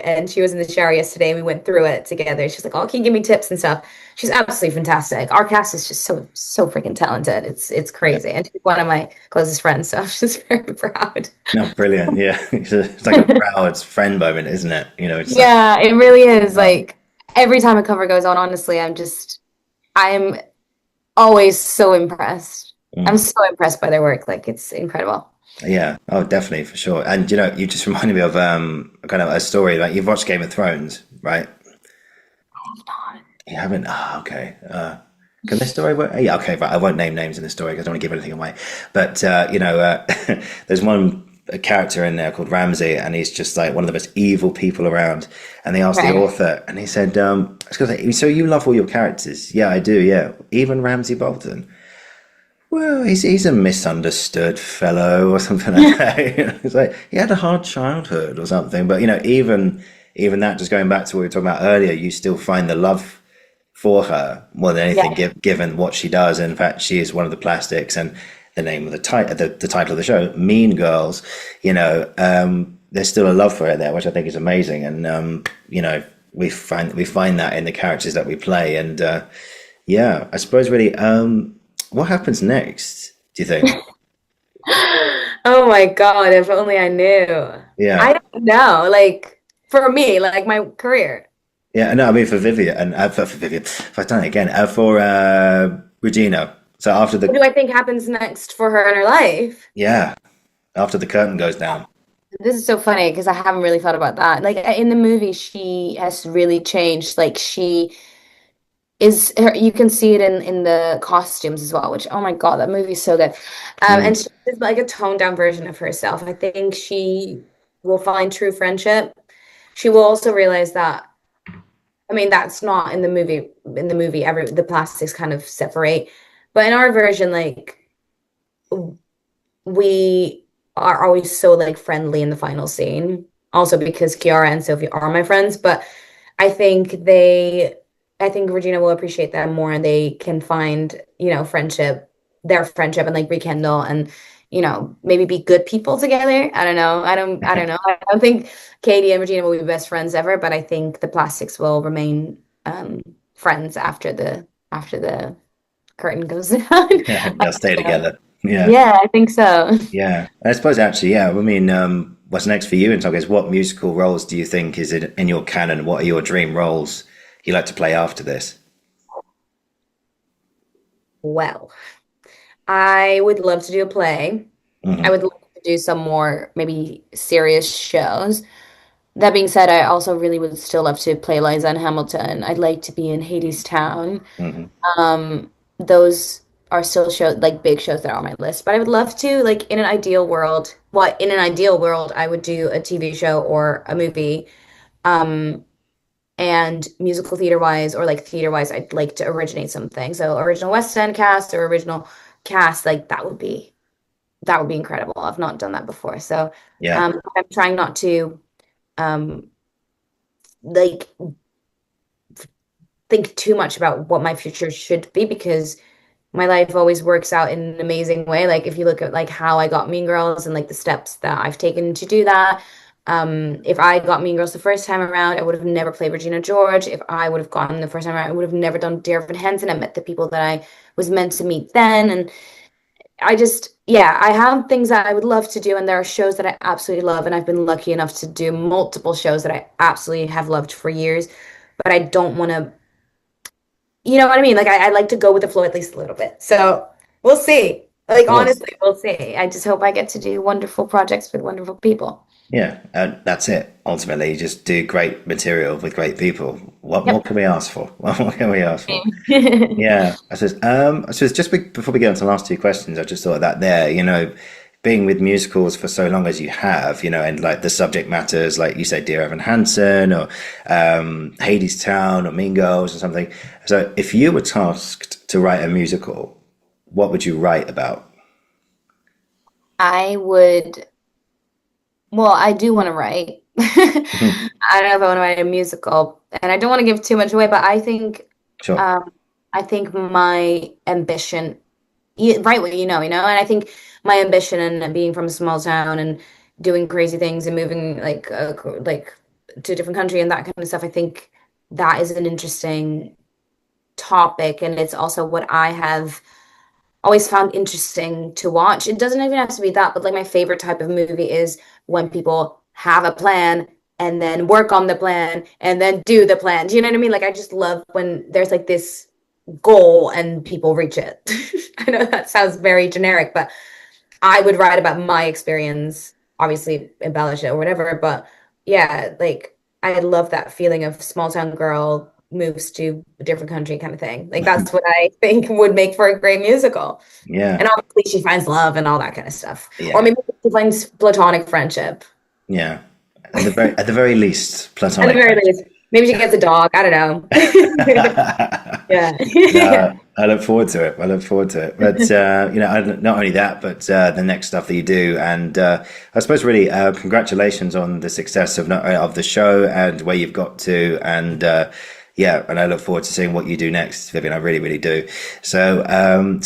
and she was in the shower yesterday, and we went through it together. She's like, "Oh, can you give me tips and stuff?" She's absolutely fantastic. Our cast is just so freaking talented. It's Yeah. crazy, and she's one of my closest friends, so I'm just very proud. No, brilliant. Yeah. It's like a proud friend moment, isn't it? It's like, Yeah, it really is. wow. Like every time a cover goes on, honestly, I'm always so impressed. I'm Mm. so impressed by their work. Like it's incredible. Yeah. Oh, definitely for sure. And you just reminded me of kind of a story. Like you've watched Game of Thrones, right? You haven't? Ah, okay. Can this story work? Yeah, okay, right. I won't name names in the story because I don't want to give anything away. But there's one a character in there called Ramsay, and he's just like one of the most evil people around. And they asked the Right. author, and he said, I was gonna say, "So you love all your characters?" "Yeah, I do. Yeah, even Ramsay Bolton." "Well, he's a misunderstood fellow or something like that." It's like he had a hard childhood or something. But even that, just going back to what we were talking about earlier, you still find the love for her more than anything, Yeah. given what she does. And in fact, she is one of the plastics, and the name of the title of the show, Mean Girls. There's still a love for her there, which I think is amazing. And we find that in the characters that we play. And yeah, I suppose really, what happens next? Do you think? Oh my God, if only I knew. Yeah, I don't know. Like for me, like my career. yeah. No, I mean for Vivian and for Vivian, if I've done it again, for Regina. So after What the do I think happens next for her in her life? yeah, after the curtain goes down. This is so funny because I haven't really thought about that. Like in the movie, she has really changed. Like she is her, you can see it in the costumes as well, which oh my God, that movie is so good. And Mm. she's like a toned down version of herself. I think she will find true friendship. She will also realize that, I mean, that's not in the movie. In the movie, every the plastics kind of separate. But in our version, like we are always so like friendly in the final scene. Also because Kiara and Sophie are my friends, but I think I think Regina will appreciate that more and they can find, their friendship and like rekindle and, maybe be good people together. I don't know. I don't know. I don't think Katie and Regina will be best friends ever, but I think the plastics will remain friends after the curtain goes down. Yeah, they'll stay So, together. Yeah. yeah, I think so. Yeah, I suppose actually, yeah. I mean, what's next for you in some ways? What musical roles do you think is in your canon? What are your dream roles you like to play after this? Well, I would love to do a play. I Hmm. would love to do some more maybe serious shows. That being said, I also really would still love to play Liza and Hamilton. I'd like to be in Hades Town. Hmm. Those are still shows like big shows that are on my list. But I would love to, like in an ideal world, I would do a TV show or a movie. Um, and musical theater wise or like theater wise, I'd like to originate something. So original West End cast or original cast, like that would be incredible. I've not done that before. So Yeah, I'm trying not to um like think too much about what my future should be because my life always works out in an amazing way. Like if you look at like how I got Mean Girls and like the steps that I've taken to do that. If I got Mean Girls the first time around, I would have never played Regina George. If I would have gotten the first time around, I would have never done Dear Evan Hansen. I met the people that I was meant to meet then. And yeah, I have things that I would love to do, and there are shows that I absolutely love, and I've been lucky enough to do multiple shows that I absolutely have loved for years, but I don't want to, you know what I mean? Like I like to go with the flow at least a little bit. So we'll see. of Like course. honestly, we'll see. I just hope I get to do wonderful projects with wonderful people. Yeah, that's it. Ultimately, you just do great material with great people. What more Yep. can we ask for? What more can we ask for? Yeah, I suppose just before we get on to the last two questions, I just thought of that there, being with musicals for so long as you have, and like the subject matters, like you said, Dear Evan Hansen or Hades Town or Mean Girls or something. So if you were tasked to write a musical, what would you write about? I would, well, I do want to write. I don't know if I want to write a musical, and I don't want to give too much away, but I think Sure. Um, I think my ambition, right, what and I think my ambition and being from a small town and doing crazy things and moving like to a different country and that kind of stuff, I think that is an interesting topic, and it's also what I have always found interesting to watch. It doesn't even have to be that, but like my favorite type of movie is when people have a plan and then work on the plan and then do the plan. Do you know what I mean? Like I just love when there's like this goal and people reach it. I know that sounds very generic, but I would write about my experience, obviously embellish it or whatever, but yeah, like I love that feeling of small town girl moves to a different country kind of thing. Like that's what I think would make for a great musical. Yeah. And obviously she finds love and all that kind of stuff. Or Yeah. maybe she finds platonic friendship. Yeah. At the very least, At the platonic very friendship. least. Maybe she gets a dog. I don't know. Yeah. No, I look forward to it. I look forward to it. But not only that, but the next stuff that you do, and I suppose really congratulations on the success of the show and where you've got to, and yeah, and I look forward to seeing what you do next, Vivian. I really, really do. So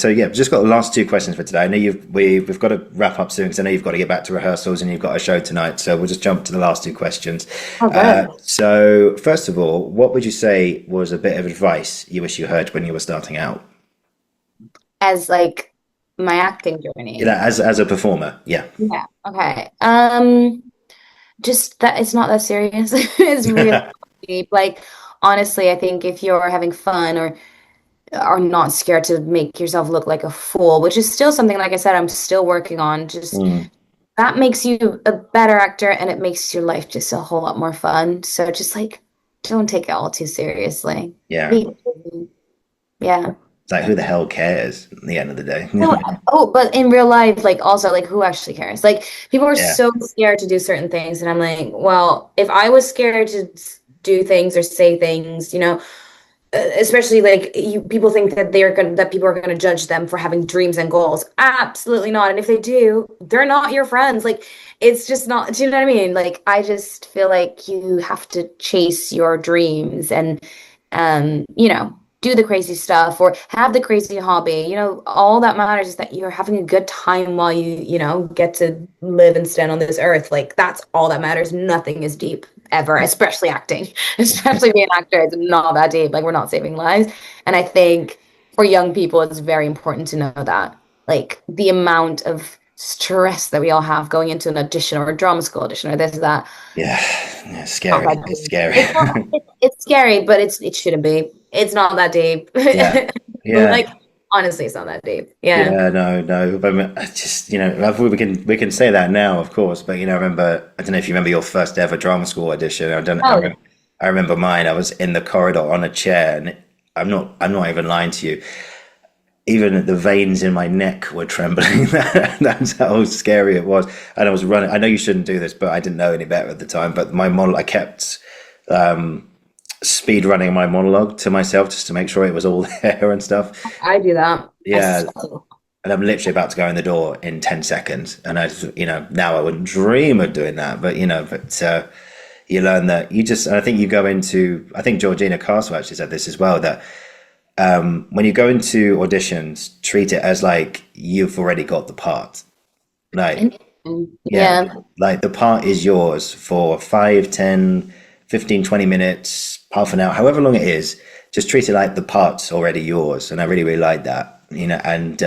yeah, just got the last two questions for today. I know we've got to wrap up soon because I know you've got to get back to rehearsals and you've got a show tonight. So we'll just jump to the last two questions. Oh, good. So first of all, what would you say was a bit of advice you wish you heard when you were starting out? As like my acting You know, journey. as a performer, yeah. Yeah. Okay. Just that it's not that serious. It's really deep. Like honestly, I think if you're having fun or are not scared to make yourself look like a fool, which is still something, like I said, I'm still working on. Just Mm, that makes you a better actor and it makes your life just a whole lot more fun. So just like don't take it all too seriously. yeah. Be- Yeah. It's like who the hell cares at the end of the day? No, oh, but in real life, like also like who actually cares? Like people are Yeah. so scared to do certain things, and I'm like, well, if I was scared to do things or say things, especially like people think that that people are gonna judge them for having dreams and goals. Absolutely not. And if they do, they're not your friends. Like it's just not. Do you know what I mean? Like I just feel like you have to chase your dreams and do the crazy stuff or have the crazy hobby. All that matters is that you're having a good time while you get to live and stand on this earth. Like that's all that matters. Nothing is deep ever, especially acting. Especially being an actor, it's not that deep. Like we're not saving lives. And I think for young people, it's very important to know that. Like the amount of stress that we all have going into an audition or a drama school audition or this or that. Yeah. Yeah. Not Scary. that It's deep. scary. It's not. It's scary, but it shouldn't be. It's not that deep. Yeah. Yeah. Like honestly, it's not that deep. Yeah. Yeah, no, no. But I mean, I just, we can say that now, of course. But I remember. I don't know if you remember your first ever drama school audition. I don't. Oh, I remember mine. I was in the corridor on a chair, and I'm not even lying to you. Even the veins in my neck were trembling. That's how scary it was. And I was running. I know you shouldn't do this, but I didn't know any better at the time. But my model, I kept speed running my monologue to myself just to make sure it was all there and stuff. I do that. Yeah, and I'm literally about to go in the door in 10 seconds. And now I wouldn't dream of doing that. But you learn that and I think you go into, I think Georgina Castle actually said this as well, that when you go into auditions, treat it as like you've already got the part. Like, yeah, Yeah. like the part is yours for 5, 10, 15, 20 minutes, half an hour, however long it is. Just treat it like the part's already yours. And I really, really like that, and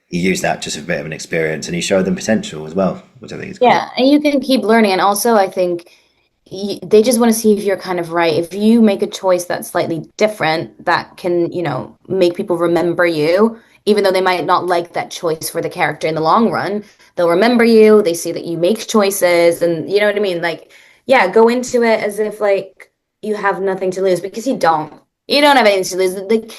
you use that just as a bit of an experience and you show them potential as well, which I think is cool. Yeah, and you can keep learning. And also, I think they just want to see if you're kind of right. If you make a choice that's slightly different, that can, make people remember you, even though they might not like that choice for the character in the long run. They'll remember you. They see that you make choices, and you know what I mean? Like, yeah, go into it as if like you have nothing to lose because you don't. You don't have anything to lose. Like,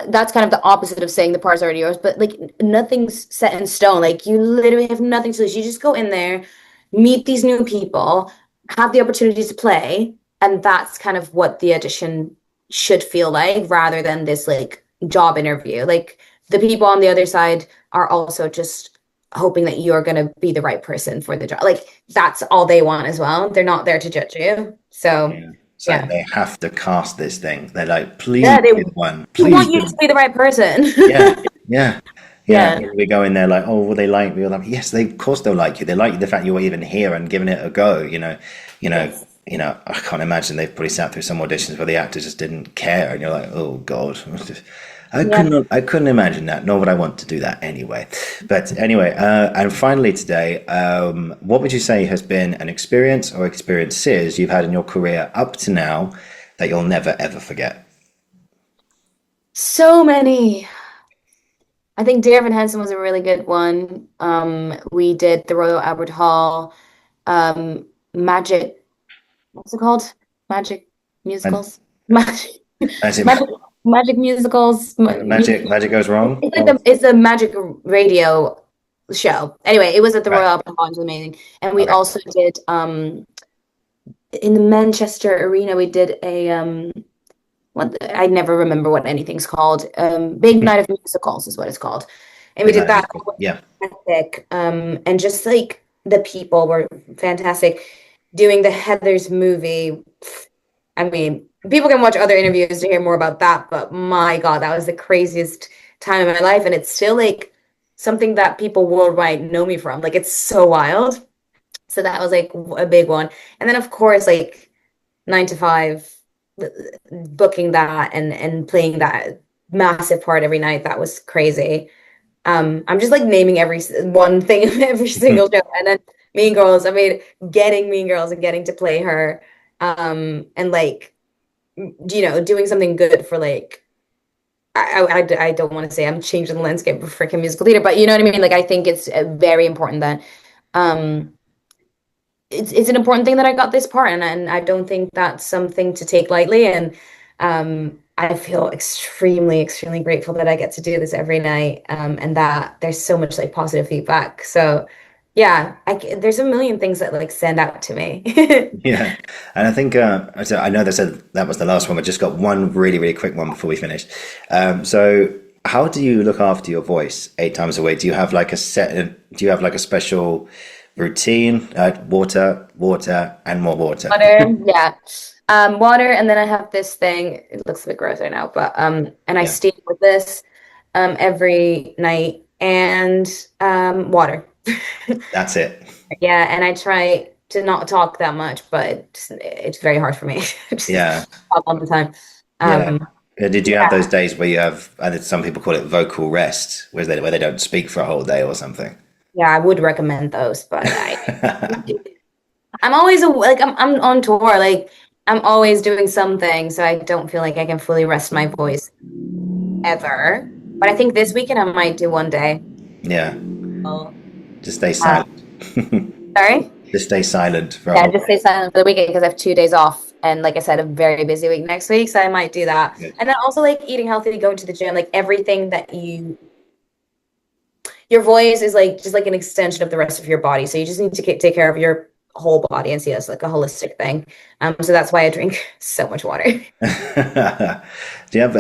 that's kind of the opposite of saying the part's already yours, but like nothing's set in stone. Like you literally have nothing to lose. You just go in there, meet these new people, have the opportunity to play, and that's kind of what the audition should feel like rather than this like job interview. Like the people on the other side are also just hoping that you're going to be the right person for the job. Like that's all they want as well. They're not there to judge you. So, Yeah. It's like Yeah. they have to cast this thing. They're like, please Yeah, they be the one. Please want you be to the be the right person. yeah, yeah, yeah. Yeah. We go in there like, oh, will they like me? We're like, yes, they of course they'll like you. They like the fact you're even here and giving it a go. You know, Yes. I can't imagine they've probably sat through some auditions where the actors just didn't care, and you're like, oh God, Yeah. I couldn't imagine that. Nor would I want to do that anyway. But anyway, and finally today, what would you say has been an experience or experiences you've had in your career up to now that you'll never ever forget? So many. I think Dear Evan Hansen was a really good one. We did the Royal Albert Hall, Magic, what's it called? Magic And musicals? Magic, as it magic, magic musicals. magic goes wrong. It's like it's a magic radio show. Anyway, it was at the Right. Royal Albert Hall. It was amazing. And we Okay. also did in the Manchester Arena, we did a what I never remember what anything's called. Big Night of Musicals is what it's called. And we Big did night of that. musical. Yeah. Fantastic. And just like the people were fantastic. Doing the Heathers movie. I mean, people can watch other interviews to hear more about that, but my God, that was the craziest time of my life. And it's still like something that people worldwide know me from. Like it's so wild. So that was like a big one. And then of course, like 9 to 5, booking that and playing that massive part every night. That was crazy. I'm just like naming one thing of every single show. And then Mean Girls, I mean, getting Mean Girls and getting to play her, and like, doing something good for like, I don't want to say I'm changing the landscape of freaking musical theater, but you know what I mean? Like, I think it's very important that, um, it's an important thing that I got this part, and I don't think that's something to take lightly. And I feel extremely, extremely grateful that I get to do this every night, and that there's so much like positive feedback. So yeah, there's a million things that like stand out to me. Yeah. And I think I know they said that was the last one, but just got one really, really quick one before we finish. So how do you look after your voice 8 times a week? Do you have like do you have like a special routine? Water, water, and more water. Water, yeah. Water, and then I have this thing. It looks a bit gross right now, but and I Yeah, steam with this every night, and water. that's it. Yeah, and I try to not talk that much, but it's very hard for me. Just Yeah, talk all the time. yeah. Um, Did you have yeah, those days where you have, and some people call it vocal rest, where they don't speak for a whole day or something? yeah, I would recommend those, but I'm always like I'm on tour, like I'm always doing something, so I don't feel like I can fully rest my voice ever. But I think this weekend I might do one day. Yeah, Oh, just stay uh, silent. sorry? Just stay silent for a Yeah, whole just stay silent for the weekend because I have 2 days off. And like I said, a very busy week next week. So I might do that. day. And then also like eating healthy, going to the gym, like everything that your voice is like just like an extension of the rest of your body. So you just need to take care of your whole body and see it as like a holistic thing. So that's why I drink so much water. Do you have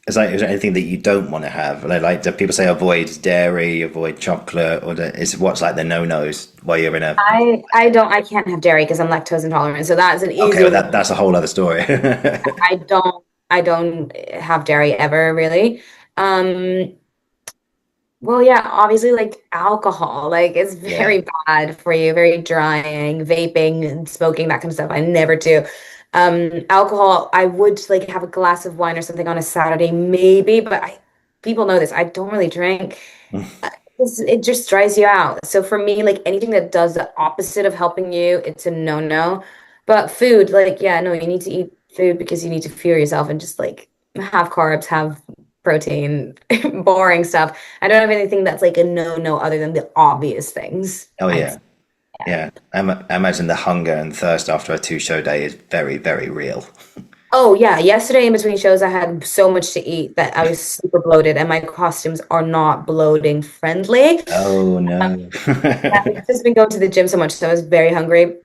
is there anything that you don't want to have? Do people say avoid dairy, avoid chocolate, or is what's like the no-nos while you're in a I can't have dairy because I'm lactose intolerant. So that's an okay, easy well one. that's a whole other story. I don't have dairy ever really. Um, Well, yeah, obviously, like alcohol, like it's Yeah. very bad for you, very drying, vaping and smoking, that kind of stuff. I never do. Alcohol, I would like have a glass of wine or something on a Saturday, maybe, but people know this. I don't really drink. It just dries you out. So for me, like anything that does the opposite of helping you, it's a no-no. But food, like, yeah, no, you need to eat food because you need to fuel yourself and just like have carbs, have protein, boring stuff. I don't have anything that's like a no-no other than the obvious things. Oh I'd yeah, say. yeah. I imagine the hunger and thirst after a 2 show day is very, very real. Oh yeah, yesterday in between shows I had so much to eat that I was super bloated and my costumes are not bloating friendly. Oh no. I've just been going to the gym so much, so I was very hungry.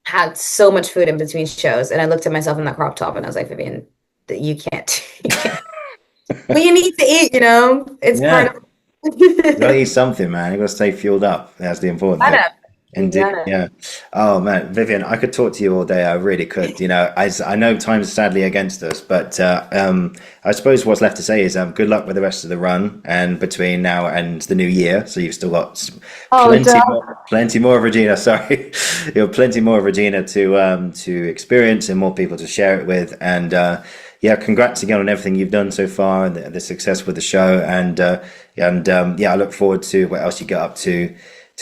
Had so much food in between shows, and I looked at myself in that crop top and I was like, Vivian, you can't, you can't. But you need to eat, It's part Yeah, of you gotta eat something, man. You gotta stay fueled up. That's the important thing. Gotta. You Indeed, got it. yeah. Oh man, Vivian, I could talk to you all day. I really could. I know time's sadly against us, but I suppose what's left to say is good luck with the rest of the run and between now and the new year. So you've still got Oh, duh. plenty more of Regina. Sorry, you have plenty more of Regina to experience and more people to share it with. And yeah, congrats again on everything you've done so far and the success with the show. And yeah, I look forward to what else you get up to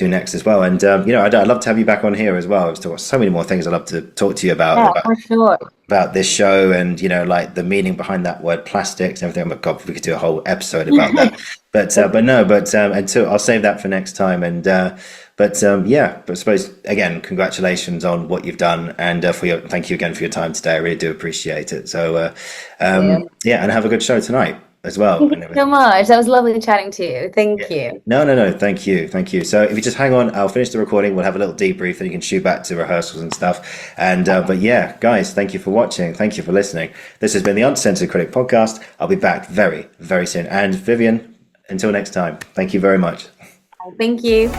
next as well. And I'd love to have you back on here as well. I've still got so many more things I'd love to talk to you Yeah, for sure. about this show and like the meaning behind that word plastics and everything. Oh my God, we could do a whole episode about that. But until I'll save that for next time. And yeah, but I suppose again, congratulations on what you've done and thank you again for your time today. I really do appreciate it. So Yeah. yeah, and have a good show tonight as well Thank and you so everything. much. That was lovely chatting to you. Yeah. Thank you. No, no, no. Thank you. Thank you. So if you just hang on, I'll finish the recording. We'll have a little debrief and you can shoot back to rehearsals and stuff. And, but yeah, guys, thank you for watching. Thank you for listening. This has been the Uncensored Critic podcast. I'll be back very, very soon. And Vivian, until next time, thank you very much. Thank you.